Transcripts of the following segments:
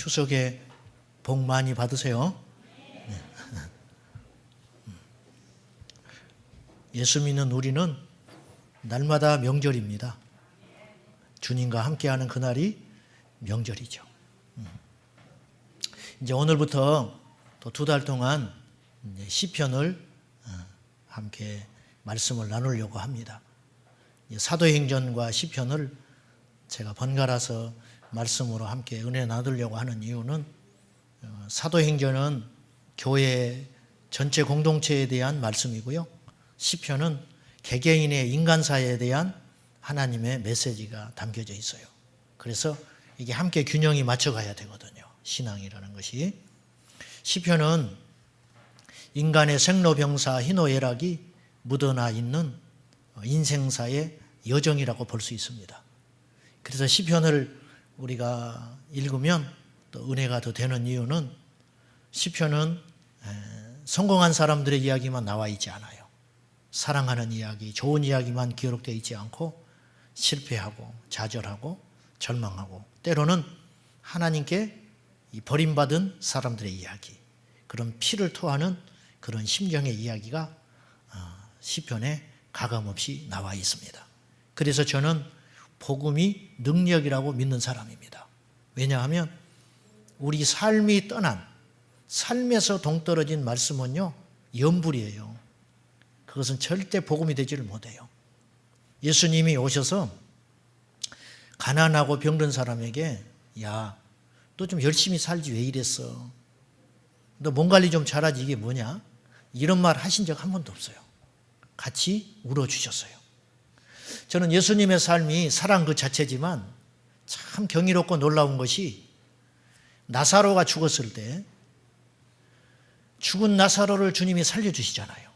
추석에 복 많이 받으세요. 예수 믿는 우리는 날마다 명절입니다. 주님과 함께하는 그날이 명절이죠. 이제 오늘부터 또 2달 동안 시편을 함께 말씀을 나누려고 합니다. 사도행전과 시편을 제가 번갈아서 말씀으로 함께 은혜 나누려고 하는 이유는 사도행전은 교회 전체 공동체에 대한 말씀이고요. 시편은 개개인의 인간사에 대한 하나님의 메시지가 담겨져 있어요. 그래서 이게 함께 균형이 맞춰가야 되거든요. 신앙이라는 것이. 시편은 인간의 생로병사 희노애락이 묻어나 있는 인생사의 여정이라고 볼 수 있습니다. 그래서 시편을 우리가 읽으면 또 은혜가 더 되는 이유는 시편은 성공한 사람들의 이야기만 나와 있지 않아요. 사랑하는 이야기, 좋은 이야기만 기록되어 있지 않고 실패하고 좌절하고 절망하고 때로는 하나님께 버림받은 사람들의 이야기, 그런 피를 토하는 그런 심정의 이야기가 시편에 가감없이 나와 있습니다. 그래서 저는 복음이 능력이라고 믿는 사람입니다. 왜냐하면 우리 삶이 떠난, 삶에서 동떨어진 말씀은요, 염불이에요. 그것은 절대 복음이 되지를 못해요. 예수님이 오셔서 가난하고 병든 사람에게 야, 너 좀 열심히 살지 왜 이랬어? 너 몸 관리 좀 잘하지 이게 뭐냐? 이런 말 하신 적 한 번도 없어요. 같이 울어주셨어요. 저는 예수님의 삶이 사랑 그 자체지만 참 경이롭고 놀라운 것이 나사로가 죽었을 때 죽은 나사로를 주님이 살려주시잖아요.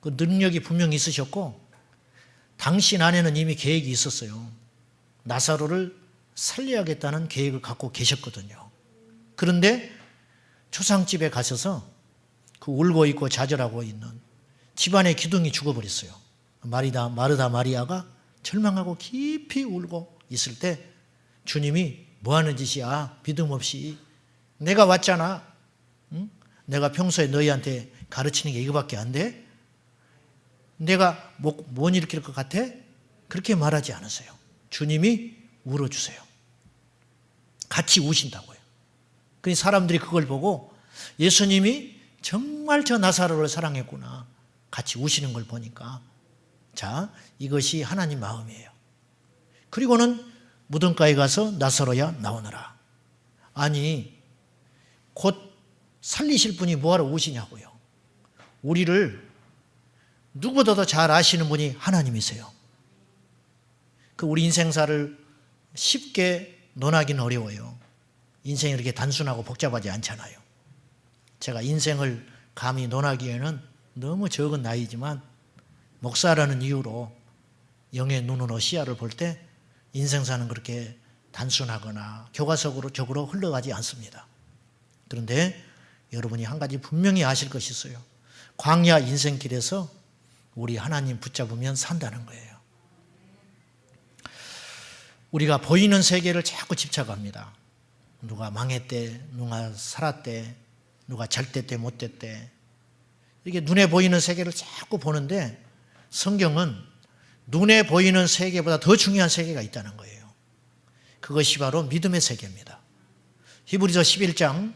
그 능력이 분명히 있으셨고 당신 안에는 이미 계획이 있었어요. 나사로를 살려야겠다는 계획을 갖고 계셨거든요. 그런데 초상집에 가셔서 그 울고 있고 좌절하고 있는 집안의 기둥이 죽어버렸어요. 마르다 마리아가 절망하고 깊이 울고 있을 때 주님이 뭐 하는 짓이야? 믿음 없이. 내가 왔잖아. 응? 내가 평소에 너희한테 가르치는 게 이거밖에 안 돼? 내가 못 일으킬 것 같아? 그렇게 말하지 않으세요. 주님이 울어주세요. 같이 우신다고요. 그러니 사람들이 그걸 보고 예수님이 정말 저 나사로를 사랑했구나. 같이 우시는 걸 보니까 자, 이것이 하나님 마음이에요. 그리고는 무덤가에 가서 나사로야 나오너라. 아니 곧 살리실 분이 뭐하러 우시냐고요. 우리를 누구보다도 잘 아시는 분이 하나님이세요. 그 우리 인생사를 쉽게 논하기는 어려워요. 인생이 이렇게 단순하고 복잡하지 않잖아요. 제가 인생을 감히 논하기에는 너무 적은 나이지만 목사라는 이유로 영의 눈으로 시야를 볼 때 인생사는 그렇게 단순하거나 교과서적으로 흘러가지 않습니다. 그런데 여러분이 한 가지 분명히 아실 것이 있어요. 광야 인생길에서 우리 하나님 붙잡으면 산다는 거예요. 우리가 보이는 세계를 자꾸 집착합니다. 누가 망했대, 누가 살았대, 누가 잘 됐대, 못 됐대. 이게 눈에 보이는 세계를 자꾸 보는데 성경은 눈에 보이는 세계보다 더 중요한 세계가 있다는 거예요. 그것이 바로 믿음의 세계입니다. 히브리서 11장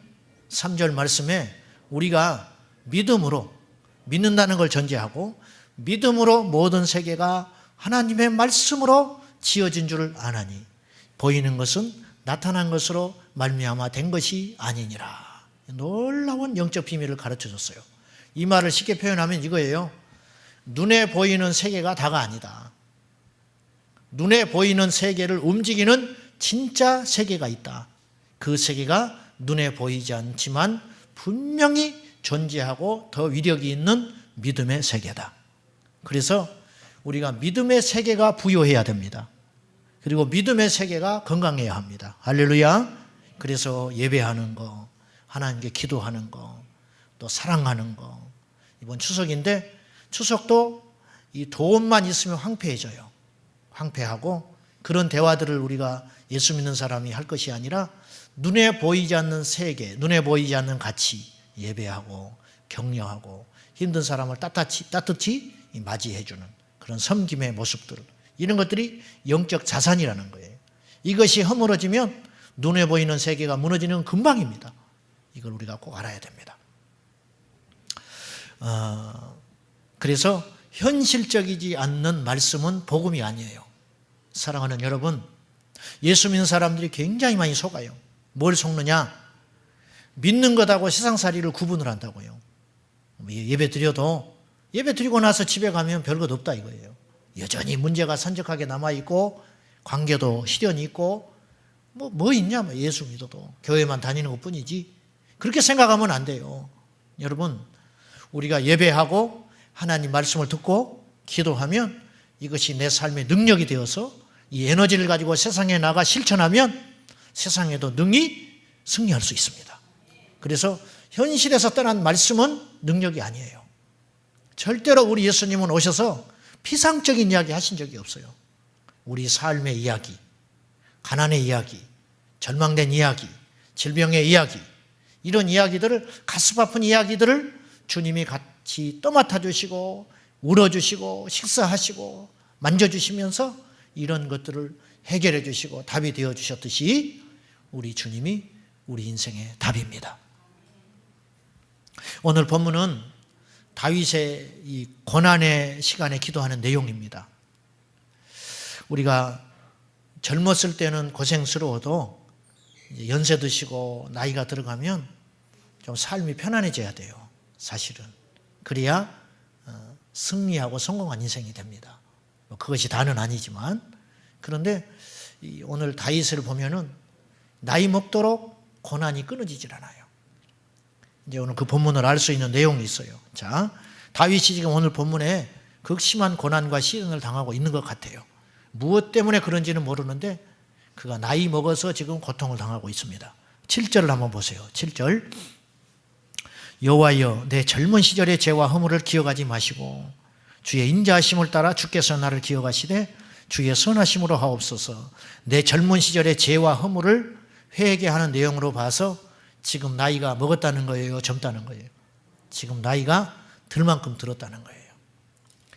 3절 말씀에 우리가 믿음으로, 믿는다는 걸 전제하고 믿음으로 모든 세계가 하나님의 말씀으로 지어진 줄 아나니 보이는 것은 나타난 것으로 말미암아 된 것이 아니니라. 놀라운 영적 비밀을 가르쳐줬어요. 이 말을 쉽게 표현하면 이거예요. 눈에 보이는 세계가 다가 아니다. 눈에 보이는 세계를 움직이는 진짜 세계가 있다. 그 세계가 눈에 보이지 않지만 분명히 존재하고 더 위력이 있는 믿음의 세계다. 그래서 우리가 믿음의 세계가 부여해야 됩니다. 그리고 믿음의 세계가 건강해야 합니다. 할렐루야. 그래서 예배하는 거, 하나님께 기도하는 거, 또 사랑하는 거. 이번 추석인데 추석도 이 돈만 있으면 황폐해져요. 황폐하고 그런 대화들을 우리가 예수 믿는 사람이 할 것이 아니라 눈에 보이지 않는 세계, 눈에 보이지 않는 가치, 예배하고 격려하고 힘든 사람을 따뜻히 맞이해주는 그런 섬김의 모습들, 이런 것들이 영적 자산이라는 거예요. 이것이 허물어지면 눈에 보이는 세계가 무너지는 금방입니다. 이걸 우리가 꼭 알아야 됩니다. 그래서 현실적이지 않는 말씀은 복음이 아니에요. 사랑하는 여러분, 예수 믿는 사람들이 굉장히 많이 속아요. 뭘 속느냐? 믿는 것하고 세상살이를 구분을 한다고요. 예배 드려도 예배 드리고 나서 집에 가면 별것 없다 이거예요. 여전히 문제가 산적하게 남아있고 관계도 시련이 있고 뭐 있냐? 예수 믿어도 교회만 다니는 것뿐이지. 그렇게 생각하면 안 돼요. 여러분, 우리가 예배하고 하나님 말씀을 듣고 기도하면 이것이 내 삶의 능력이 되어서 이 에너지를 가지고 세상에 나가 실천하면 세상에도 능히 승리할 수 있습니다. 그래서 현실에서 떠난 말씀은 능력이 아니에요. 절대로 우리 예수님은 오셔서 피상적인 이야기 하신 적이 없어요. 우리 삶의 이야기, 가난의 이야기, 절망된 이야기, 질병의 이야기, 이런 이야기들을, 가슴 아픈 이야기들을 주님이 같이 떠맡아 주시고 울어주시고 식사하시고 만져주시면서 이런 것들을 해결해 주시고 답이 되어 주셨듯이 우리 주님이 우리 인생의 답입니다. 오늘 본문은 다윗의 이 고난의 시간에 기도하는 내용입니다. 우리가 젊었을 때는 고생스러워도 이제 연세 드시고 나이가 들어가면 좀 삶이 편안해져야 돼요. 사실은. 그래야 승리하고 성공한 인생이 됩니다. 그것이 다는 아니지만, 그런데 오늘 다윗을 보면은 나이 먹도록 고난이 끊어지질 않아요. 이제 오늘 그 본문을 알 수 있는 내용이 있어요. 자, 다윗이 지금 오늘 본문에 극심한 고난과 시련을 당하고 있는 것 같아요. 무엇 때문에 그런지는 모르는데 그가 나이 먹어서 지금 고통을 당하고 있습니다. 7절을 한번 보세요. 7절. 여호와여, 내 젊은 시절의 죄와 허물을 기억하지 마시고 주의 인자하심을 따라 주께서 나를 기억하시되 주의 선하심으로 하옵소서. 내 젊은 시절의 죄와 허물을 회개하는 내용으로 봐서 지금 나이가 먹었다는 거예요, 젊다는 거예요? 지금 나이가 들 만큼 들었다는 거예요.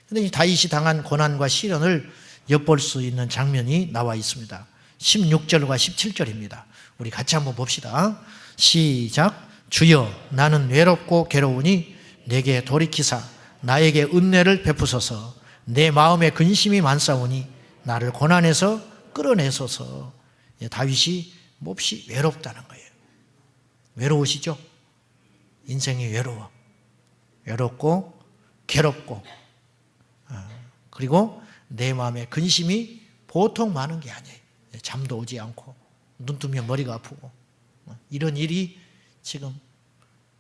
그런데 이 다윗이 당한 고난과 시련을 엿볼 수 있는 장면이 나와 있습니다. 16절과 17절입니다. 우리 같이 한번 봅시다. 시작. 주여, 나는 외롭고 괴로우니 내게 돌이키사 나에게 은혜를 베푸소서. 내 마음에 근심이 많사오니 나를 고난에서 끌어내소서. 다윗이 몹시 외롭다는 거예요. 외로우시죠? 인생이 외로워. 외롭고 괴롭고, 그리고 내 마음에 근심이 보통 많은 게 아니에요. 잠도 오지 않고 눈 뜨면 머리가 아프고 이런 일이 지금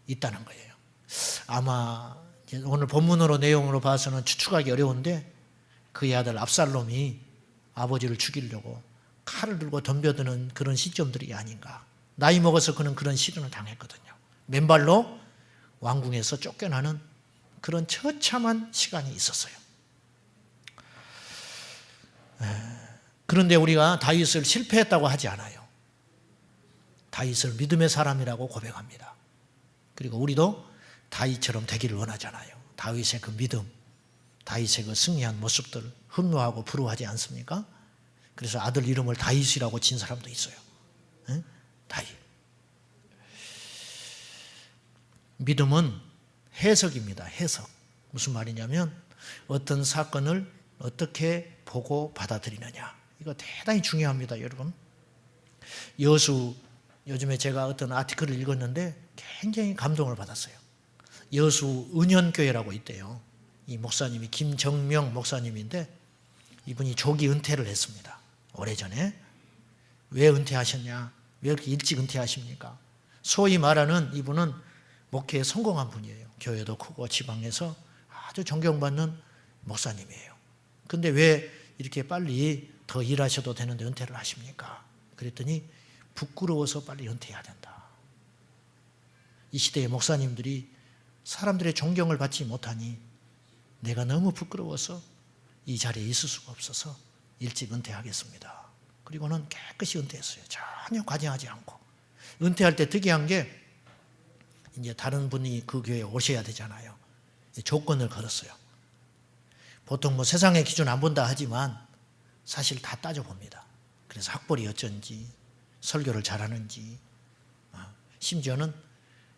있다는 거예요. 아마 오늘 본문으로 내용으로 봐서는 추측하기 어려운데 그의 아들 압살롬이 아버지를 죽이려고 칼을 들고 덤벼드는 그런 시점들이 아닌가. 나이 먹어서 그는 그런 시련을 당했거든요. 맨발로 왕궁에서 쫓겨나는 그런 처참한 시간이 있었어요. 그런데 우리가 다윗을 실패했다고 하지 않아요. 다윗을 믿음의 사람이라고 고백합니다. 그리고 우리도 다윗처럼 되기를 원하잖아요. 다윗의 그 믿음, 다윗의 그 승리한 모습들 흠모하고 부러워하지 않습니까? 그래서 아들 이름을 다윗이라고 진 사람도 있어요. 다윗. 믿음은 해석입니다. 해석. 무슨 말이냐면 어떤 사건을 어떻게 보고 받아들이느냐. 이거 대단히 중요합니다, 여러분. 여수, 요즘에 제가 어떤 아티클을 읽었는데 굉장히 감동을 받았어요. 여수 은현교회라고 있대요. 이 목사님이 김정명 목사님인데 이분이 조기 은퇴를 했습니다. 오래전에. 왜 은퇴하셨냐? 왜 이렇게 일찍 은퇴하십니까? 소위 말하는 이분은 목회에 성공한 분이에요. 교회도 크고 지방에서 아주 존경받는 목사님이에요. 근데 왜 이렇게 빨리 더 일하셔도 되는데 은퇴를 하십니까? 그랬더니 부끄러워서 빨리 은퇴해야 된다. 이 시대의 목사님들이 사람들의 존경을 받지 못하니 내가 너무 부끄러워서 이 자리에 있을 수가 없어서 일찍 은퇴하겠습니다. 그리고는 깨끗이 은퇴했어요. 전혀 과징하지 않고. 은퇴할 때 특이한 게 이제 다른 분이 그 교회에 오셔야 되잖아요. 조건을 걸었어요. 보통 뭐 세상의 기준 안 본다 하지만 사실 다 따져봅니다. 그래서 학벌이 어쩐지, 설교를 잘하는지, 심지어는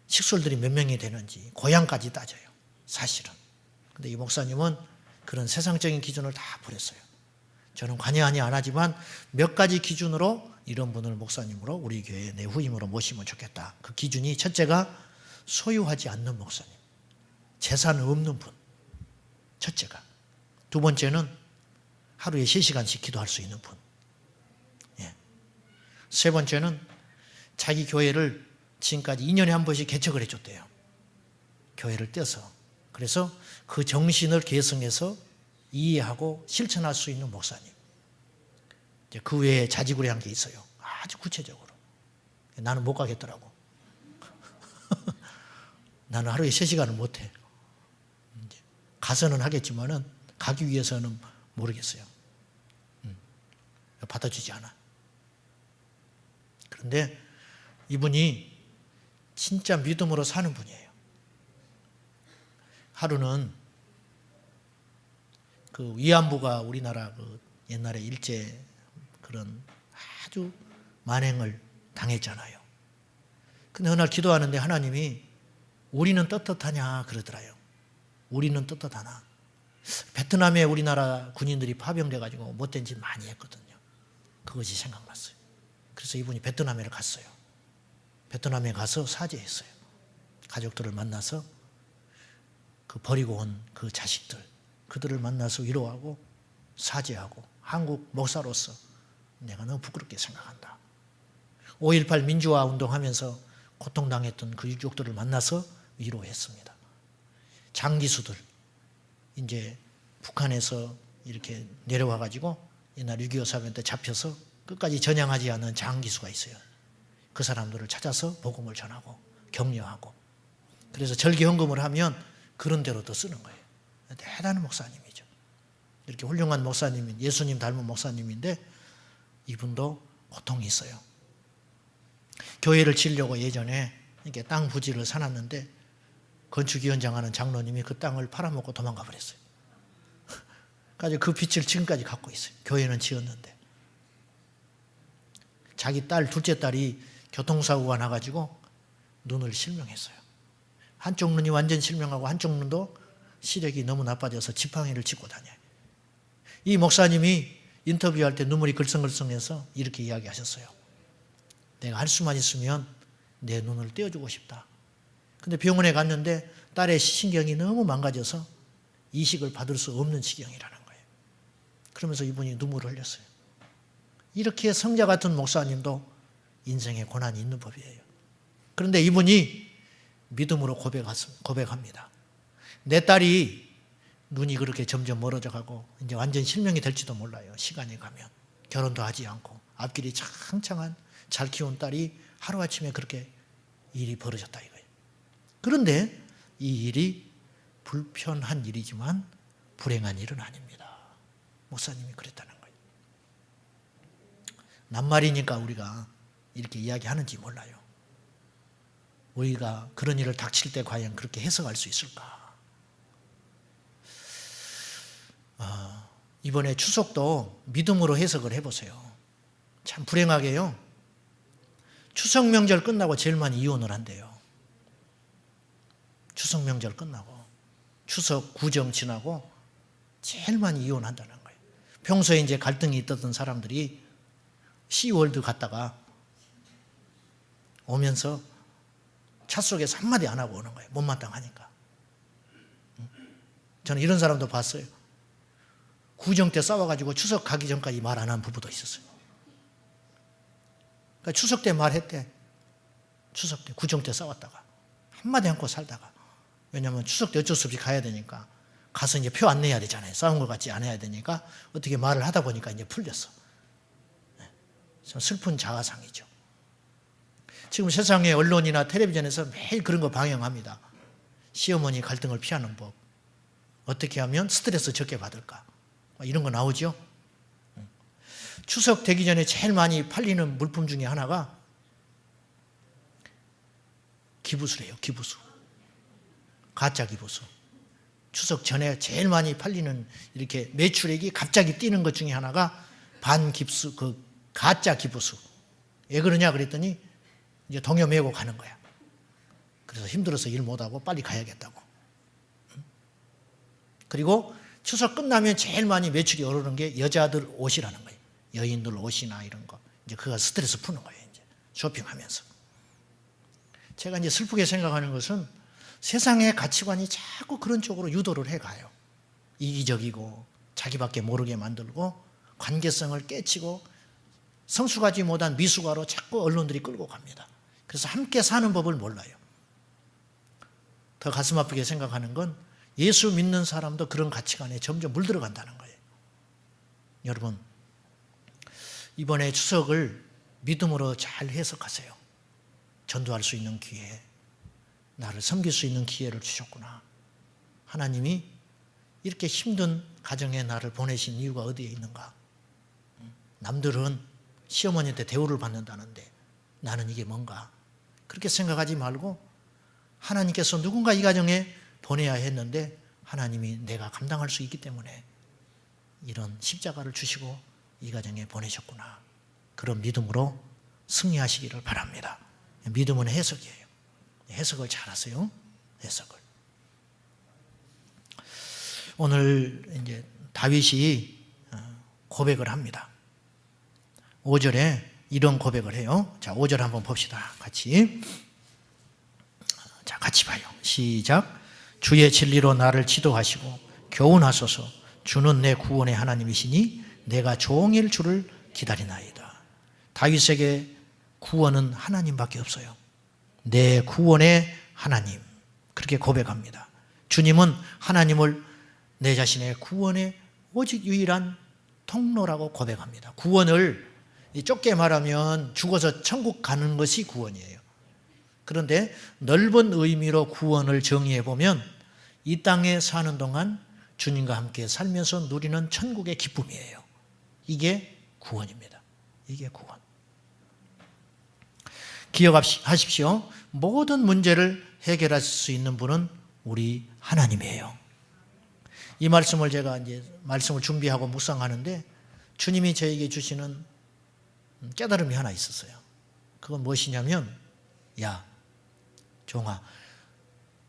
식솔들이 몇 명이 되는지, 고향까지 따져요. 사실은. 근데 이 목사님은 그런 세상적인 기준을 다 버렸어요. 저는 관여하니 안 하지만 몇 가지 기준으로 이런 분을 목사님으로 우리 교회에 내 후임으로 모시면 좋겠다. 그 기준이 첫째가 소유하지 않는 목사님. 재산 없는 분. 첫째가. 두 번째는 하루에 3시간씩 기도할 수 있는 분. 예. 세 번째는 자기 교회를 지금까지 2년에 한 번씩 개척을 해줬대요. 교회를 떼서. 그래서 그 정신을 계승해서 이해하고 실천할 수 있는 목사님. 이제 그 외에 자지구레한 게 있어요. 아주 구체적으로. 나는 못 가겠더라고. 나는 하루에 3시간을 못해. 가서는 하겠지만은 가기 위해서는 모르겠어요. 받아주지 않아. 그런데 이분이 진짜 믿음으로 사는 분이에요. 하루는 그 위안부가 우리나라 그 옛날에 일제 그런 아주 만행을 당했잖아요. 근데 어느 날 기도하는데 하나님이 우리는 떳떳하냐 그러더라요. 우리는 떳떳하나. 베트남에 우리나라 군인들이 파병돼가지고 못된 짓 많이 했거든요. 그것이 생각났어요. 그래서 이분이 베트남에 갔어요. 베트남에 가서 사죄했어요. 가족들을 만나서 그 버리고 온 그 자식들, 그들을 만나서 위로하고 사죄하고 한국 목사로서 내가 너무 부끄럽게 생각한다. 5.18 민주화 운동하면서 고통당했던 그 유족들을 만나서 위로했습니다. 장기수들, 이제 북한에서 이렇게 내려와가지고 옛날 6.25 사변 때 잡혀서 끝까지 전향하지 않은 장기수가 있어요. 그 사람들을 찾아서 복음을 전하고 격려하고. 그래서 절기헌금을 하면 그런 데로 또 쓰는 거예요. 대단한 목사님이죠. 이렇게 훌륭한 목사님인, 예수님 닮은 목사님인데 이분도 고통이 있어요. 교회를 지으려고 예전에 이렇게 땅 부지를 사놨는데 건축위원장 하는 장로님이 그 땅을 팔아먹고 도망가 버렸어요. 그래서 그 빚을 지금까지 갖고 있어요. 교회는 지었는데. 자기 딸, 둘째 딸이 교통사고가 나가지고 눈을 실명했어요. 한쪽 눈이 완전 실명하고 한쪽 눈도 시력이 너무 나빠져서 지팡이를 짚고 다녀요. 이 목사님이 인터뷰할 때 눈물이 글썽글썽해서 이렇게 이야기하셨어요. 내가 할 수만 있으면 내 눈을 떼어주고 싶다. 근데 병원에 갔는데 딸의 신경이 너무 망가져서 이식을 받을 수 없는 지경이라는 거예요. 그러면서 이분이 눈물을 흘렸어요. 이렇게 성자 같은 목사님도 인생에 고난이 있는 법이에요. 그런데 이분이 믿음으로 고백합니다. 내 딸이 눈이 그렇게 점점 멀어져 가고 이제 완전 실명이 될지도 몰라요. 시간이 가면. 결혼도 하지 않고 앞길이 창창한 잘 키운 딸이 하루아침에 그렇게 일이 벌어졌다 이거예요. 그런데 이 일이 불편한 일이지만 불행한 일은 아닙니다. 목사님이 그랬다는 거예요. 낱말이니까 우리가 이렇게 이야기하는지 몰라요. 우리가 그런 일을 닥칠 때 과연 그렇게 해석할 수 있을까? 이번에 추석도 믿음으로 해석을 해보세요. 참 불행하게요. 추석 명절 끝나고 제일 많이 이혼을 한대요. 추석 명절 끝나고 추석 구정 지나고 제일 많이 이혼한다는 거예요. 평소에 이제 갈등이 있었던 사람들이 시월드 갔다가 오면서 차 속에서 한마디 안 하고 오는 거예요. 못마땅하니까. 저는 이런 사람도 봤어요. 구정 때 싸워가지고 추석 가기 전까지 말 안 한 부부도 있었어요. 그러니까 추석 때 말했대. 추석 때, 구정 때 싸웠다가 한마디 않고 살다가. 왜냐하면 추석 때 어쩔 수 없이 가야 되니까 가서 이제 표 안 내야 되잖아요. 싸운 것 같지 않아야 되니까 어떻게 말을 하다 보니까 이제 풀렸어. 좀 슬픈 자아상이죠. 지금 세상의 언론이나 텔레비전에서 매일 그런 거 방영합니다. 시어머니 갈등을 피하는 법. 어떻게 하면 스트레스 적게 받을까. 이런 거 나오죠. 추석 되기 전에 제일 많이 팔리는 물품 중에 하나가 기부수래요. 기부수. 가짜 기부수. 추석 전에 제일 많이 팔리는 이렇게 매출액이 갑자기 뛰는 것 중에 하나가 반깁수, 가짜 기부수. 왜 그러냐 그랬더니 이제 동요 메고 가는 거야. 그래서 힘들어서 일 못하고 빨리 가야겠다고. 그리고 추석 끝나면 제일 많이 매출이 오르는 게 여자들 옷이라는 거예요. 여인들 옷이나 이런 거. 이제 그거 스트레스 푸는 거예요. 이제 쇼핑하면서. 제가 이제 슬프게 생각하는 것은 세상의 가치관이 자꾸 그런 쪽으로 유도를 해가요. 이기적이고 자기밖에 모르게 만들고 관계성을 깨치고 성숙하지 못한 미숙아로 자꾸 언론들이 끌고 갑니다. 그래서 함께 사는 법을 몰라요. 더 가슴 아프게 생각하는 건 예수 믿는 사람도 그런 가치관에 점점 물들어간다는 거예요. 여러분, 이번에 추석을 믿음으로 잘 해석하세요. 전도할 수 있는 기회, 나를 섬길 수 있는 기회를 주셨구나. 하나님이 이렇게 힘든 가정에 나를 보내신 이유가 어디에 있는가? 남들은 시어머니한테 대우를 받는다는데 나는 이게 뭔가? 그렇게 생각하지 말고 하나님께서 누군가 이 가정에 보내야 했는데 하나님이 내가 감당할 수 있기 때문에 이런 십자가를 주시고 이 가정에 보내셨구나. 그런 믿음으로 승리하시기를 바랍니다. 믿음은 해석이에요. 해석을 잘 하세요. 해석을. 오늘 이제 다윗이 고백을 합니다. 5절에 이런 고백을 해요. 자, 5절 한번 봅시다. 같이. 자, 같이 봐요. 시작. 주의 진리로 나를 지도하시고 교훈하소서. 주는 내 구원의 하나님이시니 내가 종일 주를 기다리나이다. 다윗에게 구원은 하나님밖에 없어요. 내 구원의 하나님. 그렇게 고백합니다. 주님은 하나님을 내 자신의 구원의 오직 유일한 통로라고 고백합니다. 구원을 좁게 말하면 죽어서 천국 가는 것이 구원이에요. 그런데 넓은 의미로 구원을 정의해 보면 이 땅에 사는 동안 주님과 함께 살면서 누리는 천국의 기쁨이에요. 이게 구원입니다. 이게 구원. 기억하십시오. 모든 문제를 해결하실 수 있는 분은 우리 하나님이에요. 이 말씀을 제가 이제 말씀을 준비하고 묵상하는데 주님이 저에게 주시는 깨달음이 하나 있었어요. 그건 무엇이냐면, 야, 종아,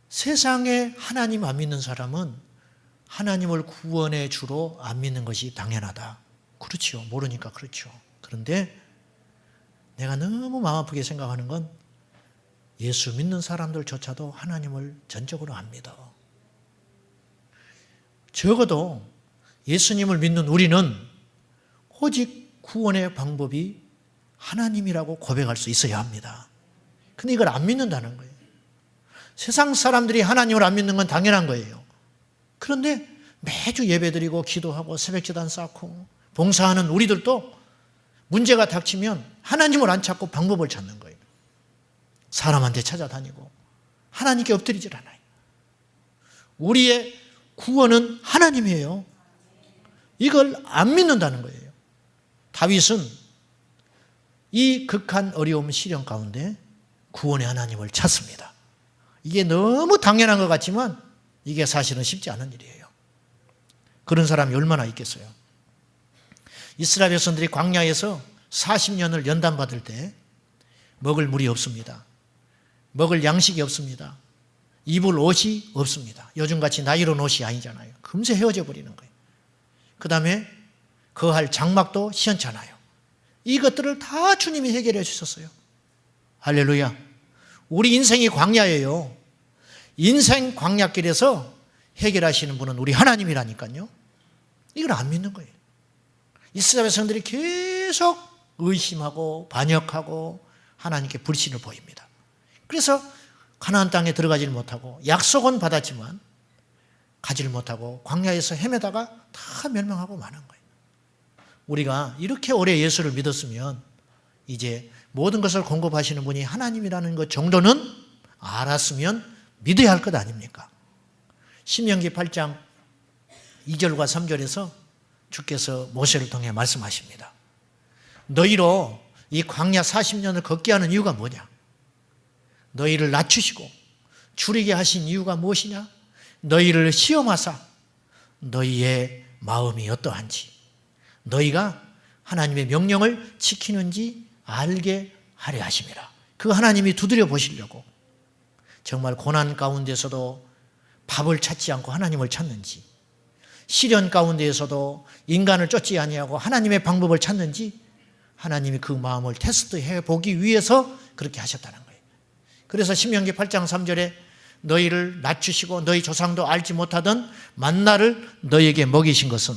세상에 하나님 안 믿는 사람은 하나님을 구원의 주로 안 믿는 것이 당연하다. 그렇지요. 모르니까 그렇죠. 그런데 내가 너무 마음 아프게 생각하는 건 예수 믿는 사람들조차도 하나님을 전적으로 안 믿어. 적어도 예수님을 믿는 우리는 오직 구원의 방법이 하나님이라고 고백할 수 있어야 합니다. 근데 이걸 안 믿는다는 거예요. 세상 사람들이 하나님을 안 믿는 건 당연한 거예요. 그런데 매주 예배드리고 기도하고 새벽제단 쌓고 봉사하는 우리들도 문제가 닥치면 하나님을 안 찾고 방법을 찾는 거예요. 사람한테 찾아다니고 하나님께 엎드리질 않아요. 우리의 구원은 하나님이에요. 이걸 안 믿는다는 거예요. 다윗은 이 극한 어려움 시련 가운데 구원의 하나님을 찾습니다. 이게 너무 당연한 것 같지만 이게 사실은 쉽지 않은 일이에요. 그런 사람이 얼마나 있겠어요. 이스라엘 백성들이 광야에서 40년을 연단받을 때 먹을 물이 없습니다. 먹을 양식이 없습니다. 입을 옷이 없습니다. 요즘같이 나이론 옷이 아니잖아요. 금세 헤어져 버리는 거예요. 그 다음에 거할 장막도 시원찮아요. 이것들을 다 주님이 해결해 주셨어요. 할렐루야. 우리 인생이 광야예요. 인생 광야길에서 해결하시는 분은 우리 하나님이라니까요. 이걸 안 믿는 거예요. 이스라엘 백성들이 계속 의심하고 반역하고 하나님께 불신을 보입니다. 그래서 가나안 땅에 들어가지를 못하고 약속은 받았지만 가지를 못하고 광야에서 헤매다가 다 멸망하고 마는 거예요. 우리가 이렇게 오래 예수를 믿었으면 이제 모든 것을 공급하시는 분이 하나님이라는 것 정도는 알았으면 믿어야 할 것 아닙니까? 신명기 8장 2절과 3절에서 주께서 모세를 통해 말씀하십니다. 너희로 이 광야 40년을 걷게 하는 이유가 뭐냐? 너희를 낮추시고 줄이게 하신 이유가 무엇이냐? 너희를 시험하사 너희의 마음이 어떠한지, 너희가 하나님의 명령을 지키는지 알게 하려 하심이라. 그 하나님이 두드려 보시려고 정말 고난 가운데서도 밥을 찾지 않고 하나님을 찾는지, 시련 가운데에서도 인간을 쫓지 아니하고 하나님의 방법을 찾는지 하나님이 그 마음을 테스트해 보기 위해서 그렇게 하셨다는 거예요. 그래서 신명기 8장 3절에 너희를 낮추시고 너희 조상도 알지 못하던 만나를 너희에게 먹이신 것은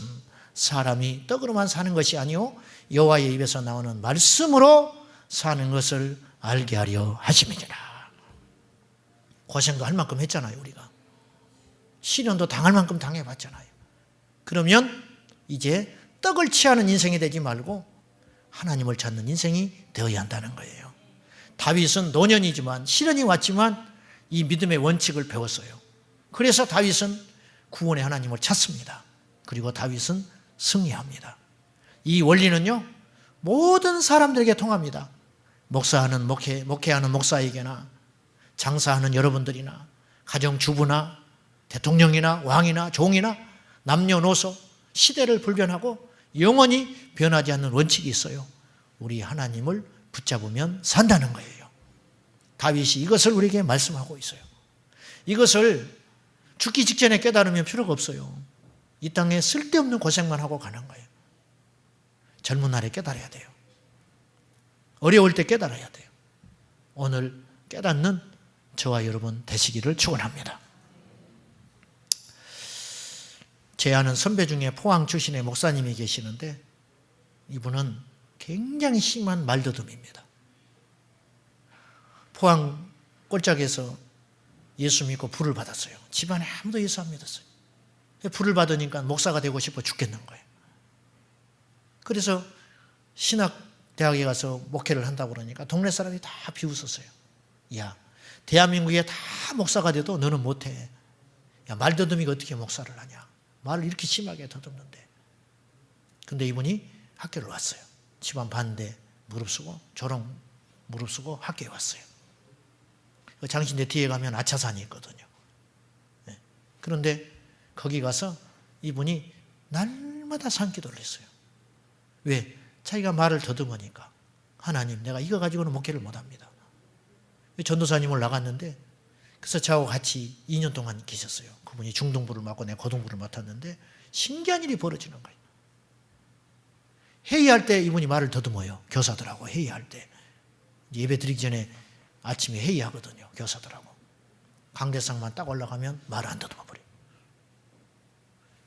사람이 떡으로만 사는 것이 아니요 여호와의 입에서 나오는 말씀으로 사는 것을 알게 하려 하심이니라. 고생도 할 만큼 했잖아요. 우리가 시련도 당할 만큼 당해봤잖아요. 그러면 이제 떡을 취하는 인생이 되지 말고 하나님을 찾는 인생이 되어야 한다는 거예요. 다윗은 노년이지만 시련이 왔지만 이 믿음의 원칙을 배웠어요. 그래서 다윗은 구원의 하나님을 찾습니다. 그리고 다윗은 승리합니다. 이 원리는요 모든 사람들에게 통합니다. 목사하는 목회하는 목사에게나 장사하는 여러분들이나 가정주부나 대통령이나 왕이나 종이나 남녀노소 시대를 불변하고 영원히 변하지 않는 원칙이 있어요. 우리 하나님을 붙잡으면 산다는 거예요. 다윗이 이것을 우리에게 말씀하고 있어요. 이것을 죽기 직전에 깨달으면 필요가 없어요. 이 땅에 쓸데없는 고생만 하고 가는 거예요. 젊은 날에 깨달아야 돼요. 어려울 때 깨달아야 돼요. 오늘 깨닫는 저와 여러분 되시기를 축원합니다. 제 아는 선배 중에 포항 출신의 목사님이 계시는데 이분은 굉장히 심한 말더듬입니다. 포항 꼴짝에서 예수 믿고 불을 받았어요. 집안에 아무도 예수 안 믿었어요. 불을 받으니까 목사가 되고 싶어 죽겠는 거예요. 그래서 신학대학에 가서 목회를 한다고 그러니까 동네 사람이 다 비웃었어요. 야, 대한민국에 다 목사가 돼도 너는 못해. 야, 말더듬이가 어떻게 목사를 하냐. 말을 이렇게 심하게 더듬는데. 근데 이분이 학교를 왔어요. 집안 반대 무릅쓰고 조롱 무릅쓰고 학교에 왔어요. 장신대 뒤에 가면 아차산이 있거든요. 그런데 거기 가서 이분이 날마다 산기도를 했어요. 왜? 자기가 말을 더듬으니까. 하나님, 내가 이거 가지고는 목회를 못합니다. 전도사님을 나갔는데 그래서 저하고 같이 2년 동안 계셨어요. 그분이 중등부를 맡고 내가 고등부를 맡았는데 신기한 일이 벌어지는 거예요. 회의할 때 이분이 말을 더듬어요. 교사들하고 회의할 때. 예배 드리기 전에 아침에 회의하거든요. 교사들하고. 강대상만 딱 올라가면 말을 안 더듬어 버려요.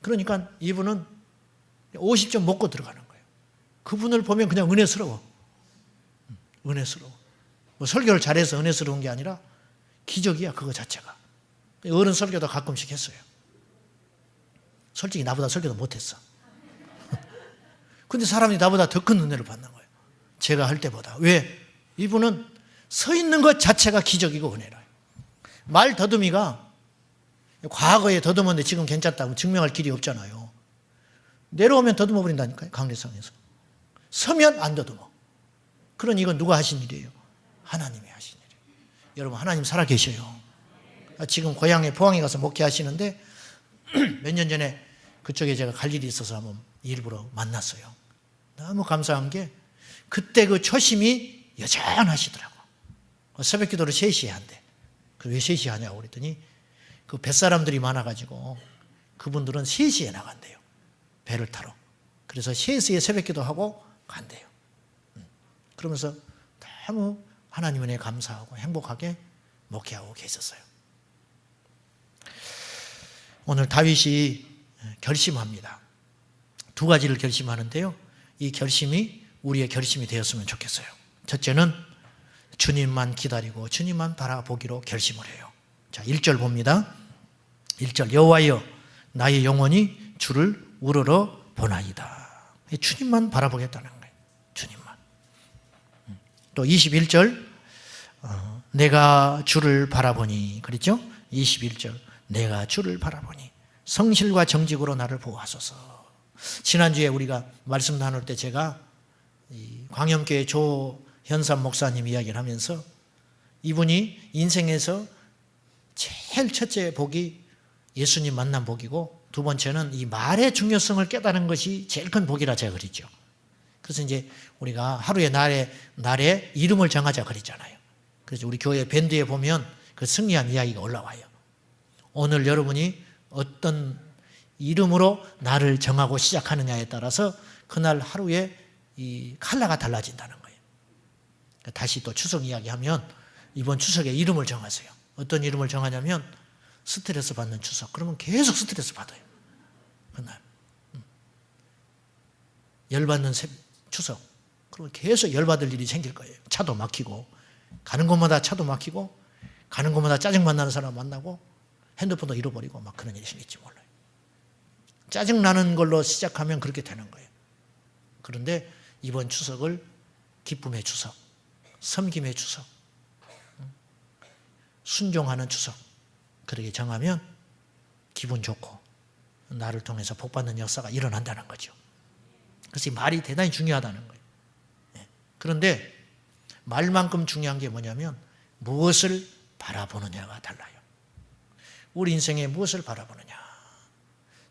그러니까 이분은 50점 먹고 들어가는 거예요. 그분을 보면 그냥 은혜스러워. 은혜스러워. 뭐 설교를 잘해서 은혜스러운 게 아니라 기적이야, 그거 자체가. 어른 설교도 가끔씩 했어요. 솔직히 나보다 설교도 못했어. 근데 사람이 나보다 더 큰 은혜를 받는 거예요. 제가 할 때보다. 왜? 이분은 서 있는 것 자체가 기적이고 은혜라요. 말 더듬이가 과거에 더듬었는데 지금 괜찮다고 증명할 길이 없잖아요. 내려오면 더듬어 버린다니까요. 강대상에서. 서면 안 더듬어. 그러니 이건 누가 하신 일이에요? 하나님이 하신 일이에요. 여러분, 하나님 살아계셔요. 지금 고향에 포항에 가서 목회하시는데 몇 년 전에 그쪽에 제가 갈 일이 있어서 한번 일부러 만났어요. 너무 감사한 게 그때 그 초심이 여전하시더라고. 새벽 기도를 3시에 한대. 왜 3시에 하냐고 그랬더니 그 뱃사람들이 많아가지고 그분들은 3시에 나간대요. 배를 타러. 그래서 3시에 새벽 기도하고 간대요. 그러면서 너무 하나님 은혜에 감사하고 행복하게 목회하고 계셨어요. 오늘 다윗이 결심합니다. 2가지를 결심하는데요. 이 결심이 우리의 결심이 되었으면 좋겠어요. 첫째는 주님만 기다리고 주님만 바라보기로 결심을 해요. 자, 1절 봅니다. 1절 여호와여 나의 영혼이 주를 우러러 보나이다. 주님만 바라보겠다는 거예요. 주님만. 또 21절 내가 주를 바라보니 그랬죠? 21절 내가 주를 바라보니 성실과 정직으로 나를 보호하소서. 지난주에 우리가 말씀 나눌 때 제가 이 광염교회 조현삼 목사님 이야기를 하면서 이분이 인생에서 제일 첫째 복이 예수님 만난 복이고 두 번째는 이 말의 중요성을 깨달은 것이 제일 큰 복이라 제가 그랬죠. 그래서 이제 우리가 하루에 날에 이름을 정하자 그랬잖아요. 그래서 우리 교회 밴드에 보면 그 승리한 이야기가 올라와요. 오늘 여러분이 어떤 이름으로 날을 정하고 시작하느냐에 따라서 그날 하루에 이 컬러가 달라진다는 거예요. 다시 또 추석 이야기하면 이번 추석에 이름을 정하세요. 어떤 이름을 정하냐면 스트레스 받는 추석. 그러면 계속 스트레스 받아요. 그날. 열받는 추석. 그러면 계속 열받을 일이 생길 거예요. 차도 막히고 가는 곳마다 차도 막히고 가는 곳마다 짜증만 나는 사람 만나고 핸드폰도 잃어버리고 막 그런 일이 생길지 몰라요. 짜증나는 걸로 시작하면 그렇게 되는 거예요. 그런데 이번 추석을 기쁨의 추석, 섬김의 추석, 순종하는 추석 그렇게 정하면 기분 좋고 나를 통해서 복받는 역사가 일어난다는 거죠. 그래서 이 말이 대단히 중요하다는 거예요. 그런데 말만큼 중요한 게 뭐냐면 무엇을 바라보느냐가 달라요. 우리 인생에 무엇을 바라보느냐.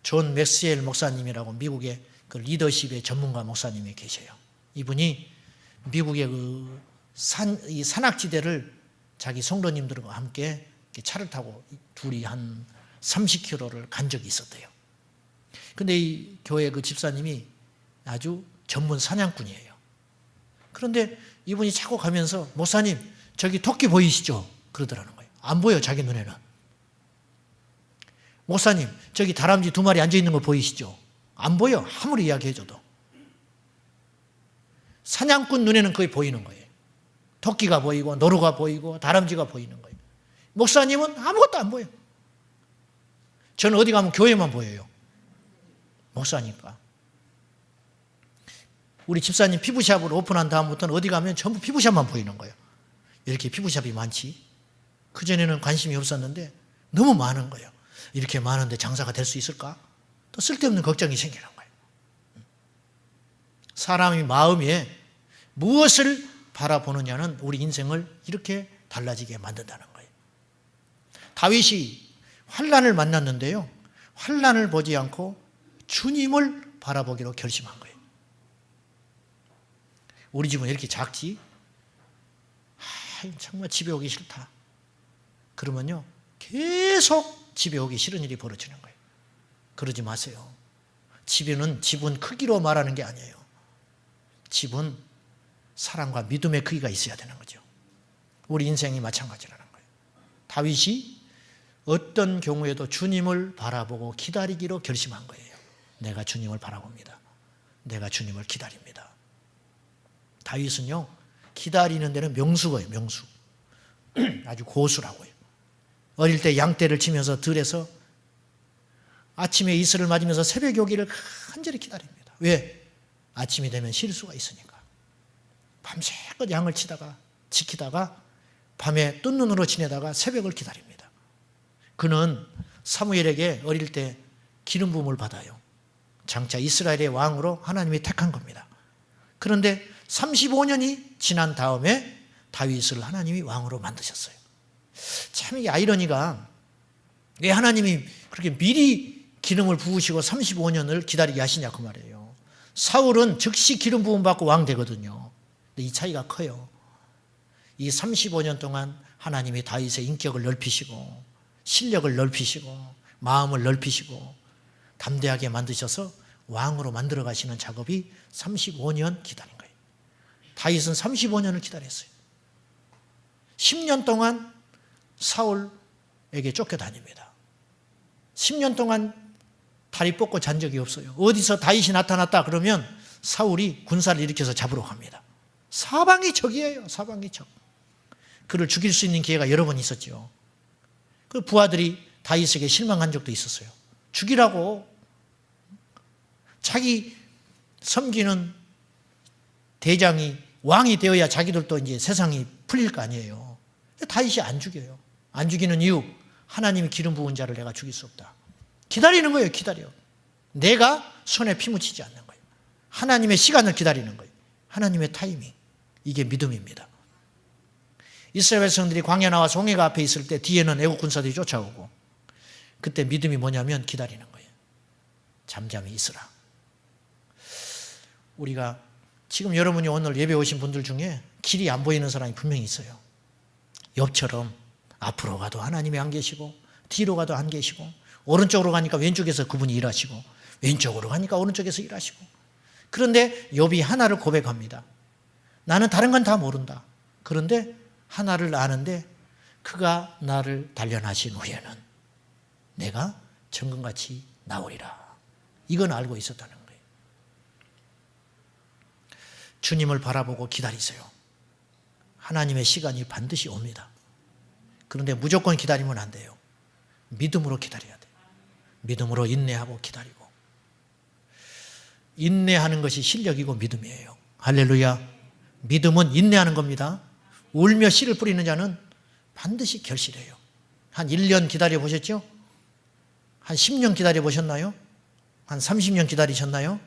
존 맥스웰 목사님이라고 미국의 그 리더십의 전문가 목사님이 계셔요. 이분이 미국의 그 산악지대를 자기 성도님들과 함께 차를 타고 둘이 한 30km를 간 적이 있었대요. 근데 이 교회 그 집사님이 아주 전문 사냥꾼이에요. 그런데 이분이 자꾸 가면서 목사님 저기 토끼 보이시죠? 그러더라는 거예요. 안 보여 자기 눈에는. 목사님 저기 다람쥐 2마리 앉아있는 거 보이시죠? 안 보여 아무리 이야기해줘도. 사냥꾼 눈에는 거의 보이는 거예요. 토끼가 보이고 노루가 보이고 다람쥐가 보이는 거예요. 목사님은 아무것도 안 보여. 저는 어디 가면 교회만 보여요. 목사니까. 우리 집사님 피부샵을 오픈한 다음부터는 어디 가면 전부 피부샵만 보이는 거예요. 왜 이렇게 피부샵이 많지? 그전에는 관심이 없었는데 너무 많은 거예요. 이렇게 많은데 장사가 될 수 있을까? 또 쓸데없는 걱정이 생기는 거예요. 사람의 마음에 무엇을 바라보느냐는 우리 인생을 이렇게 달라지게 만든다는 거예요. 다윗이 환난을 만났는데요. 환난을 보지 않고 주님을 바라보기로 결심한 거예요. 우리 집은 이렇게 작지? 정말 집에 오기 싫다. 그러면요. 계속 집에 오기 싫은 일이 벌어지는 거예요. 그러지 마세요. 집은 크기로 말하는 게 아니에요. 집은 사랑과 믿음의 크기가 있어야 되는 거죠. 우리 인생이 마찬가지라는 거예요. 다윗이 어떤 경우에도 주님을 바라보고 기다리기로 결심한 거예요. 내가 주님을 바라봅니다. 내가 주님을 기다립니다. 다윗은요. 기다리는 데는 명수거예요. 명수. 아주 고수라고요. 어릴 때 양떼를 치면서 들에서 아침에 이슬을 맞으면서 새벽 오기를 간절히 기다립니다. 왜? 아침이 되면 쉴 수가 있으니까. 밤새껏 양을 지키다가 밤에 뜬 눈으로 지내다가 새벽을 기다립니다. 그는 사무엘에게 어릴 때 기름 부음을 받아요. 장차 이스라엘의 왕으로 하나님이 택한 겁니다. 그런데 35년이 지난 다음에 다윗을 하나님이 왕으로 만드셨어요. 참 이게 아이러니가 왜 하나님이 그렇게 미리 기름을 부으시고 35년을 기다리게 하시냐 그 말이에요. 사울은 즉시 기름 부음 받고 왕 되거든요. 근데 이 차이가 커요. 이 35년 동안 하나님이 다윗의 인격을 넓히시고 실력을 넓히시고 마음을 넓히시고 담대하게 만드셔서 왕으로 만들어 가시는 작업이 35년 기다린 거예요. 다윗은 35년을 기다렸어요. 10년 동안 사울에게 쫓겨다닙니다. 10년 동안 다리 뻗고 잔 적이 없어요. 어디서 다윗이 나타났다 그러면 사울이 군사를 일으켜서 잡으러 갑니다. 사방이 적이에요. 사방이 적. 그를 죽일 수 있는 기회가 여러 번 있었죠. 그 부하들이 다윗에게 실망한 적도 있었어요. 죽이라고. 자기 섬기는 대장이 왕이 되어야 자기들도 이제 세상이 풀릴 거 아니에요. 다윗이 안 죽여요. 안 죽이는 이유, 하나님이 기름 부은 자를 내가 죽일 수 없다. 기다리는 거예요. 기다려. 내가 손에 피 묻히지 않는 거예요. 하나님의 시간을 기다리는 거예요. 하나님의 타이밍. 이게 믿음입니다. 이스라엘 백성들이 광야 나와서 홍해가 앞에 있을 때 뒤에는 애국 군사들이 쫓아오고, 그때 믿음이 뭐냐면 기다리는 거예요. 잠잠히 있으라. 우리가 지금 여러분이 오늘 예배 오신 분들 중에 길이 안 보이는 사람이 분명히 있어요. 욥처럼 앞으로 가도 하나님이 안 계시고 뒤로 가도 안 계시고, 오른쪽으로 가니까 왼쪽에서 그분이 일하시고 왼쪽으로 가니까 오른쪽에서 일하시고. 그런데 욥이 하나를 고백합니다. 나는 다른 건 다 모른다. 그런데 하나를 아는데 그가 나를 단련하신 후에는 내가 정금같이 나오리라. 이건 알고 있었다는 거예요. 주님을 바라보고 기다리세요. 하나님의 시간이 반드시 옵니다. 그런데 무조건 기다리면 안 돼요. 믿음으로 기다려야 돼요. 믿음으로 인내하고 기다리고. 인내하는 것이 실력이고 믿음이에요. 할렐루야. 믿음은 인내하는 겁니다. 울며 씨를 뿌리는 자는 반드시 결실해요. 한 1년 기다려 보셨죠? 한 10년 기다려 보셨나요? 한 30년 기다리셨나요?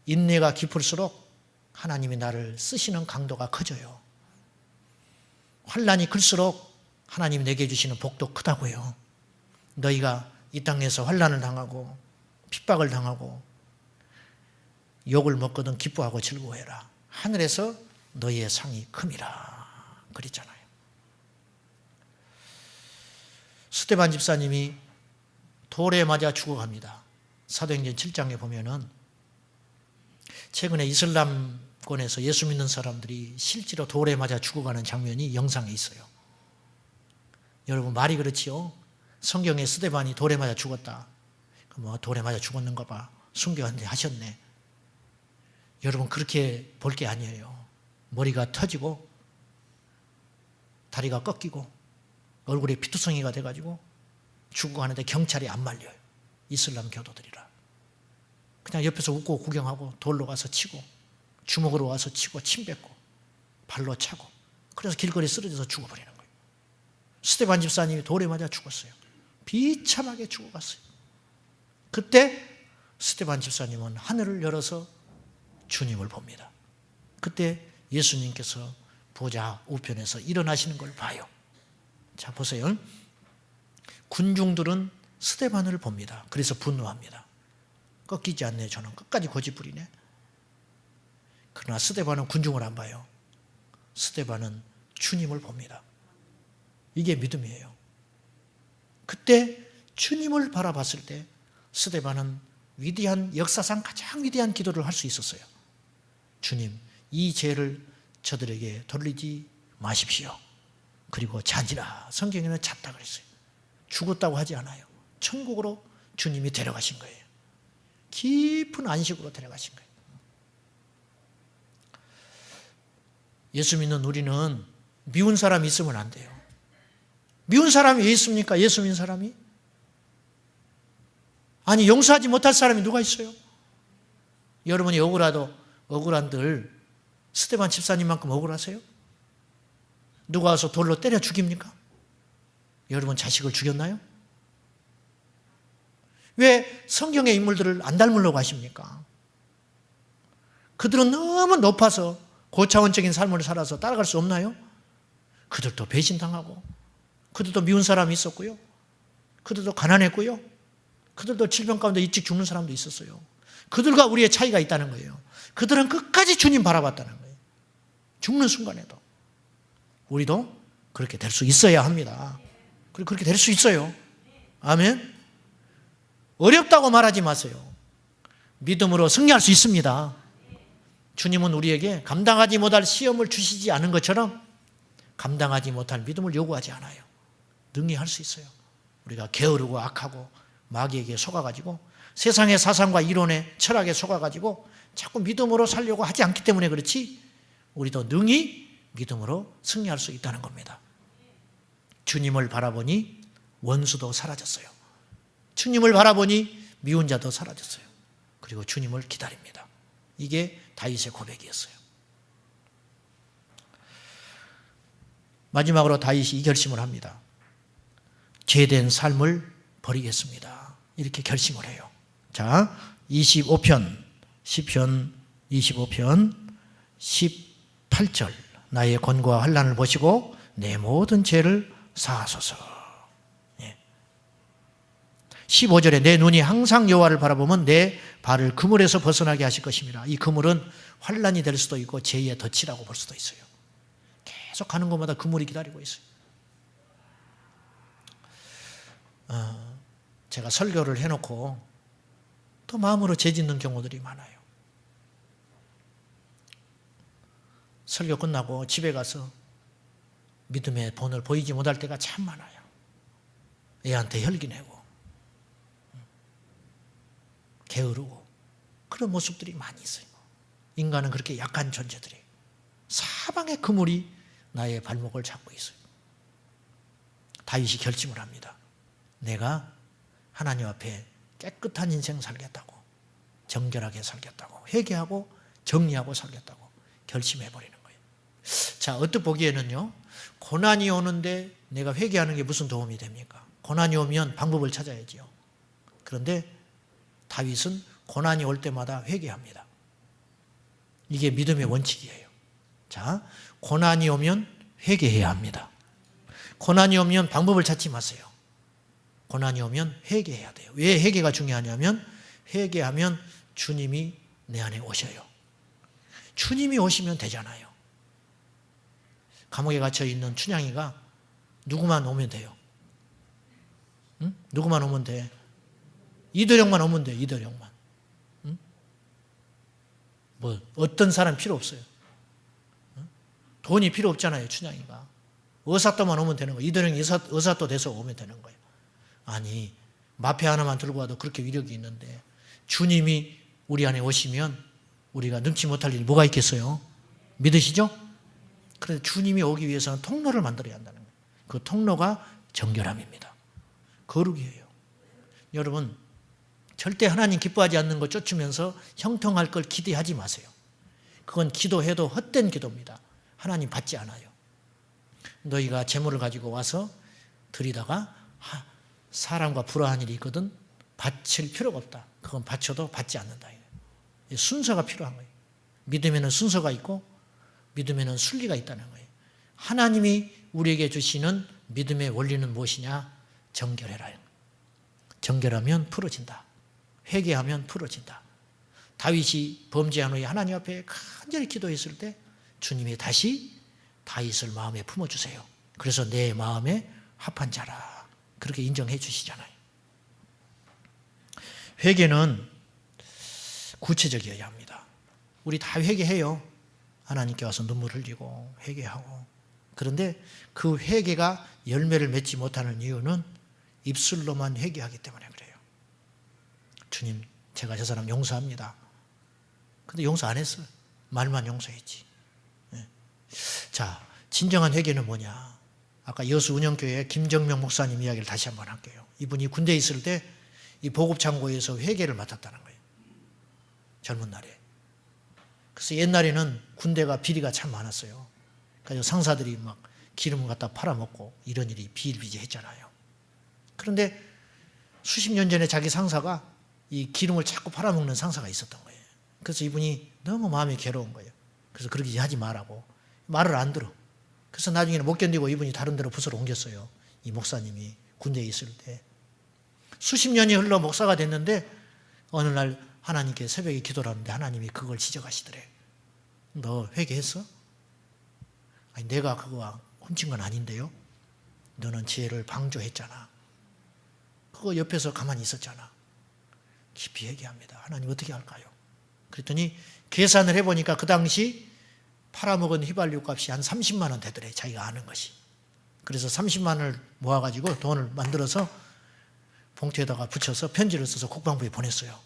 인내가 깊을수록 하나님이 나를 쓰시는 강도가 커져요. 환난이 클수록 하나님이 내게 주시는 복도 크다고요. 너희가 이 땅에서 환난을 당하고 핍박을 당하고 욕을 먹거든 기뻐하고 즐거워해라. 하늘에서 너희의 상이 큼이라 그랬잖아요. 스데반 집사님이 돌에 맞아 죽어갑니다. 사도행전 7장에 보면은 최근에 이슬람권에서 예수 믿는 사람들이 실제로 돌에 맞아 죽어가는 장면이 영상에 있어요. 여러분, 말이 그렇지요? 성경에 스데반이 돌에 맞아 죽었다. 뭐 돌에 맞아 죽었는가 봐. 순교한테 하셨네. 여러분, 그렇게 볼 게 아니에요. 머리가 터지고 다리가 꺾이고 얼굴에 피투성이가 돼가지고 죽어가는데 경찰이 안 말려요. 이슬람 교도들이라. 그냥 옆에서 웃고 구경하고 돌로 가서 치고 주먹으로 와서 치고 침 뱉고 발로 차고, 그래서 길거리에 쓰러져서 죽어버리는 거예요. 스데반 집사님이 돌에 맞아 죽었어요. 비참하게 죽어갔어요. 그때 스데반 집사님은 하늘을 열어서 주님을 봅니다. 그때 예수님께서 보좌 우편에서 일어나시는 걸 봐요. 자, 보세요. 군중들은 스데반을 봅니다. 그래서 분노합니다. 꺾이지 않네, 저는 끝까지 고집부리네. 그러나 스데반은 군중을 안 봐요. 스데반은 주님을 봅니다. 이게 믿음이에요. 그때 주님을 바라봤을 때 스데반은 위대한, 역사상 가장 위대한 기도를 할 수 있었어요. 주님, 이 죄를 저들에게 돌리지 마십시오. 그리고 자니라. 성경에는 잤다 그랬어요. 죽었다고 하지 않아요. 천국으로 주님이 데려가신 거예요. 깊은 안식으로 데려가신 거예요. 예수 믿는 우리는 미운 사람이 있으면 안 돼요. 미운 사람이 왜 있습니까? 예수 믿는 사람이? 아니, 용서하지 못할 사람이 누가 있어요? 여러분이 억울한들 스데반 집사님만큼 억울하세요? 누가 와서 돌로 때려 죽입니까? 여러분 자식을 죽였나요? 왜 성경의 인물들을 안 닮으려고 하십니까? 그들은 너무 높아서 고차원적인 삶을 살아서 따라갈 수 없나요? 그들도 배신당하고, 그들도 미운 사람이 있었고요, 그들도 가난했고요, 그들도 질병 가운데 일찍 죽는 사람도 있었어요. 그들과 우리의 차이가 있다는 거예요. 그들은 끝까지 주님 바라봤다는 거예요. 죽는 순간에도. 우리도 그렇게 될 수 있어야 합니다. 그리고 그렇게 될 수 있어요. 아멘. 어렵다고 말하지 마세요. 믿음으로 승리할 수 있습니다. 주님은 우리에게 감당하지 못할 시험을 주시지 않은 것처럼 감당하지 못할 믿음을 요구하지 않아요. 능히 할 수 있어요. 우리가 게으르고 악하고 마귀에게 속아가지고 세상의 사상과 이론에 철학에 속아가지고 자꾸 믿음으로 살려고 하지 않기 때문에 그렇지, 우리도 능히 믿음으로 승리할 수 있다는 겁니다. 주님을 바라보니 원수도 사라졌어요. 주님을 바라보니 미운 자도 사라졌어요. 그리고 주님을 기다립니다. 이게 다윗의 고백이었어요. 마지막으로 다윗이 이 결심을 합니다. 죄된 삶을 버리겠습니다. 이렇게 결심을 해요. 자, 25편, 시편 25편 18절 나의 권고와 환난을 보시고 내 모든 죄를 사하소서. 15절에 내 눈이 항상 여호와를 바라보면 내 발을 그물에서 벗어나게 하실 것입니다. 이 그물은 환난이 될 수도 있고 죄의 덫이라고 볼 수도 있어요. 계속 가는 곳마다 그물이 기다리고 있어요. 제가 설교를 해놓고 또 마음으로 죄 짓는 경우들이 많아요. 설교 끝나고 집에 가서 믿음의 본을 보이지 못할 때가 참 많아요. 애한테 혈기내고 게으르고 그런 모습들이 많이 있어요. 인간은 그렇게 약한 존재들이에요. 사방의 그물이 나의 발목을 잡고 있어요. 다윗이 결심을 합니다. 내가 하나님 앞에 깨끗한 인생 살겠다고, 정결하게 살겠다고, 회개하고 정리하고 살겠다고 결심해버리는 거예요. 자, 어떻게 보기에는요, 고난이 오는데 내가 회개하는 게 무슨 도움이 됩니까? 고난이 오면 방법을 찾아야지요. 그런데 다윗은 고난이 올 때마다 회개합니다. 이게 믿음의 원칙이에요. 자, 고난이 오면 회개해야 합니다. 고난이 오면 방법을 찾지 마세요. 고난이 오면 회개해야 돼요. 왜 회개가 중요하냐면 회개하면 주님이 내 안에 오셔요. 주님이 오시면 되잖아요. 감옥에 갇혀 있는 춘향이가 누구만 오면 돼요. 응? 누구만 오면 돼. 이도령만 오면 돼. 이도령만. 응? 뭐 어떤 사람 필요 없어요. 응? 돈이 필요 없잖아요. 춘향이가. 의사또만 오면 되는 거예요. 이도령이 의사또 돼서 오면 되는 거예요. 아니, 마패 하나만 들고 와도 그렇게 위력이 있는데 주님이 우리 안에 오시면 우리가 능치 못할 일이 뭐가 있겠어요? 믿으시죠? 그래서 주님이 오기 위해서는 통로를 만들어야 한다는 거예요. 그 통로가 정결함입니다. 거룩이에요. 여러분, 절대 하나님 기뻐하지 않는 거 쫓으면서 형통할 걸 기대하지 마세요. 그건 기도해도 헛된 기도입니다. 하나님 받지 않아요. 너희가 재물을 가지고 와서 드리다가 사람과 불화한 일이 있거든 바칠 필요가 없다. 그건 바쳐도 받지 않는다. 순서가 필요한 거예요. 믿음에는 순서가 있고 믿음에는 순리가 있다는 거예요. 하나님이 우리에게 주시는 믿음의 원리는 무엇이냐? 정결해라. 정결하면 풀어진다. 회개하면 풀어진다. 다윗이 범죄한 후에 하나님 앞에 간절히 기도했을 때 주님이 다시 다윗을 마음에 품어주세요. 그래서 내 마음에 합한 자라. 그렇게 인정해 주시잖아요. 회개는 구체적이어야 합니다. 우리 다 회개해요. 하나님께 와서 눈물 흘리고 회개하고. 그런데 그 회개가 열매를 맺지 못하는 이유는 입술로만 회개하기 때문에 그래요. 주님, 제가 저 사람 용서합니다. 근데 용서 안 했어요. 말만 용서했지. 자, 진정한 회개는 뭐냐? 아까 여수 운영교회 김정명 목사님 이야기를 다시 한번 할게요. 이분이 군대에 있을 때 이 보급창고에서 회계를 맡았다는 거예요. 젊은 날에. 그래서 옛날에는 군대가 비리가 참 많았어요. 그래서 상사들이 막 기름을 갖다 팔아먹고 이런 일이 비일비재했잖아요. 그런데 수십 년 전에 자기 상사가 이 기름을 자꾸 팔아먹는 상사가 있었던 거예요. 그래서 이분이 너무 마음이 괴로운 거예요. 그래서 그렇게 하지 말라고. 말을 안 들어. 그래서 나중에는 못 견디고 이분이 다른 데로 부서로 옮겼어요. 이 목사님이 군대에 있을 때. 수십 년이 흘러 목사가 됐는데 어느 날 하나님께 새벽에 기도를 하는데 하나님이 그걸 지적하시더래. 너 회개했어? 아니, 내가 그거 훔친 건 아닌데요. 너는 지혜를 방조했잖아. 그거 옆에서 가만히 있었잖아. 깊이 회개합니다. 하나님 어떻게 할까요? 그랬더니 계산을 해보니까 그 당시 팔아먹은 휘발유 값이 한 30만 원 되더래. 자기가 아는 것이. 그래서 30만 원을 모아가지고 돈을 만들어서 봉투에다가 붙여서 편지를 써서 국방부에 보냈어요.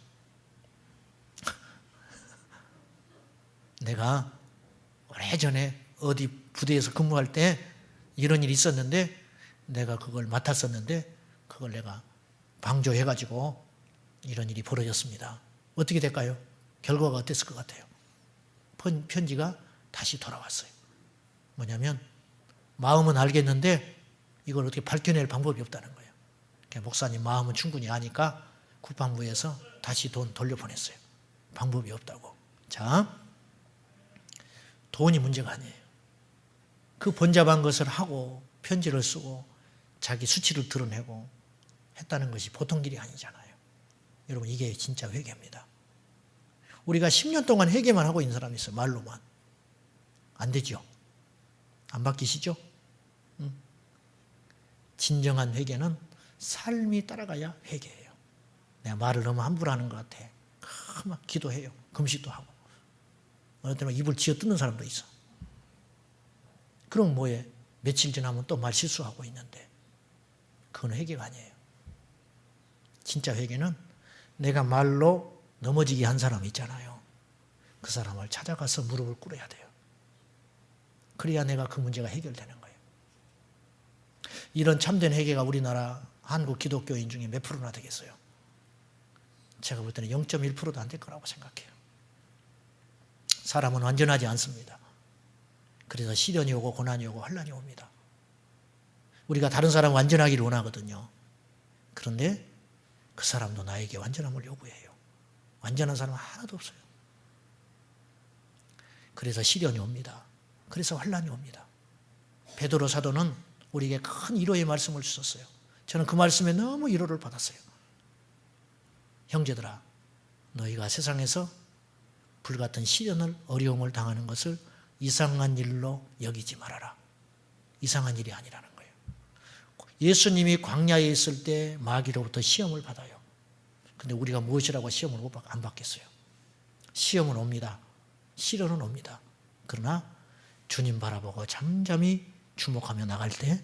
내가 오래전에 어디 부대에서 근무할 때 이런 일이 있었는데 내가 그걸 맡았었는데 그걸 내가 방조해가지고 이런 일이 벌어졌습니다. 어떻게 될까요? 결과가 어땠을 것 같아요? 편지가 다시 돌아왔어요. 뭐냐면 마음은 알겠는데 이걸 어떻게 밝혀낼 방법이 없다는 거예요. 목사님 마음은 충분히 아니까 국방부에서 다시 돈 돌려보냈어요. 방법이 없다고. 자, 돈이 문제가 아니에요. 그 번잡한 것을 하고 편지를 쓰고 자기 수치를 드러내고 했다는 것이 보통 일이 아니잖아요. 여러분, 이게 진짜 회개입니다. 우리가 10년 동안 회개만 하고 있는 사람이 있어요. 말로만. 안 되죠. 안 바뀌시죠? 진정한 회개는 삶이 따라가야 회개예요. 내가 말을 너무 함부로 하는 것 같아. 막 기도해요. 금식도 하고. 어느 때는 입을 쥐어 뜯는 사람도 있어. 그럼 뭐해? 며칠 지나면 또 말 실수하고 있는데 그건 회개가 아니에요. 진짜 회개는 내가 말로 넘어지게 한 사람 있잖아요. 그 사람을 찾아가서 무릎을 꿇어야 돼요. 그래야 내가 그 문제가 해결되는 거예요. 이런 참된 회개가 우리나라 한국 기독교인 중에 몇 프로나 되겠어요? 제가 볼 때는 0.1%도 안 될 거라고 생각해요. 사람은 완전하지 않습니다. 그래서 시련이 오고 고난이 오고 환난이 옵니다. 우리가 다른 사람 완전하기를 원하거든요. 그런데 그 사람도 나에게 완전함을 요구해요. 완전한 사람은 하나도 없어요. 그래서 시련이 옵니다. 그래서 환난이 옵니다. 베드로 사도는 우리에게 큰 위로의 말씀을 주셨어요. 저는 그 말씀에 너무 위로를 받았어요. 형제들아, 너희가 세상에서 불같은 시련을 어려움을 당하는 것을 이상한 일로 여기지 말아라. 이상한 일이 아니라는 거예요. 예수님이 광야에 있을 때 마귀로부터 시험을 받아요. 근데 우리가 무엇이라고 시험을 안 받겠어요? 시험은 옵니다. 시련은 옵니다. 그러나 주님 바라보고 잠잠히 주목하며 나갈 때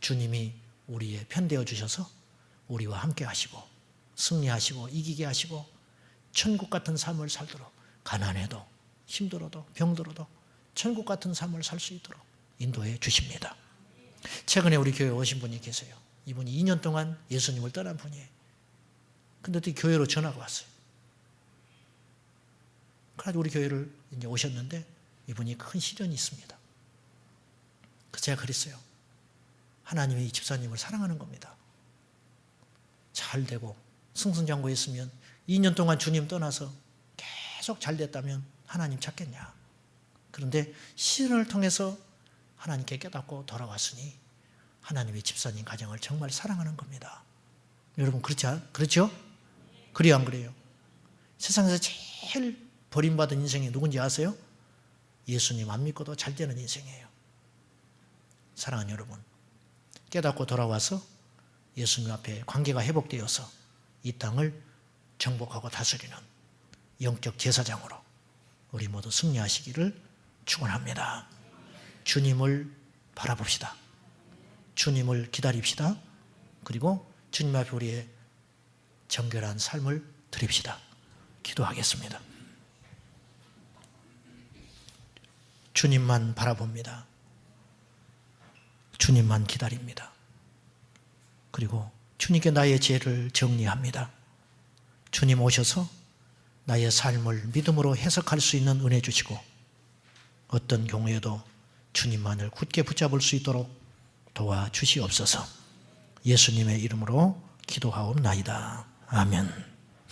주님이 우리의 편되어 주셔서 우리와 함께 하시고 승리하시고 이기게 하시고 천국 같은 삶을 살도록, 가난해도 힘들어도 병들어도 천국 같은 삶을 살 수 있도록 인도해 주십니다. 최근에 우리 교회에 오신 분이 계세요. 이분이 2년 동안 예수님을 떠난 분이에요. 근데 또 교회로 전화가 왔어요. 그래서 우리 교회를 이제 오셨는데 이분이 큰 시련이 있습니다. 그래서 제가 그랬어요. 하나님이 이 집사님을 사랑하는 겁니다. 잘 되고 승승장구했으면 2년 동안 주님 떠나서 계속 잘 됐다면 하나님 찾겠냐. 그런데 시련을 통해서 하나님께 깨닫고 돌아왔으니 하나님이 집사님 가정을 정말 사랑하는 겁니다. 여러분 그렇죠? 그래요, 안 그래요? 세상에서 제일 버림받은 인생이 누군지 아세요? 예수님 안 믿고도 잘 되는 인생이에요. 사랑하는 여러분, 깨닫고 돌아와서 예수님 앞에 관계가 회복되어서 이 땅을 정복하고 다스리는 영적 제사장으로 우리 모두 승리하시기를 축원합니다. 주님을 바라봅시다. 주님을 기다립시다. 그리고 주님 앞에 우리의 정결한 삶을 드립시다. 기도하겠습니다. 주님만 바라봅니다. 주님만 기다립니다. 그리고 주님께 나의 죄를 정리합니다. 주님 오셔서 나의 삶을 믿음으로 해석할 수 있는 은혜 주시고 어떤 경우에도 주님만을 굳게 붙잡을 수 있도록 도와주시옵소서. 예수님의 이름으로 기도하옵나이다. 아멘.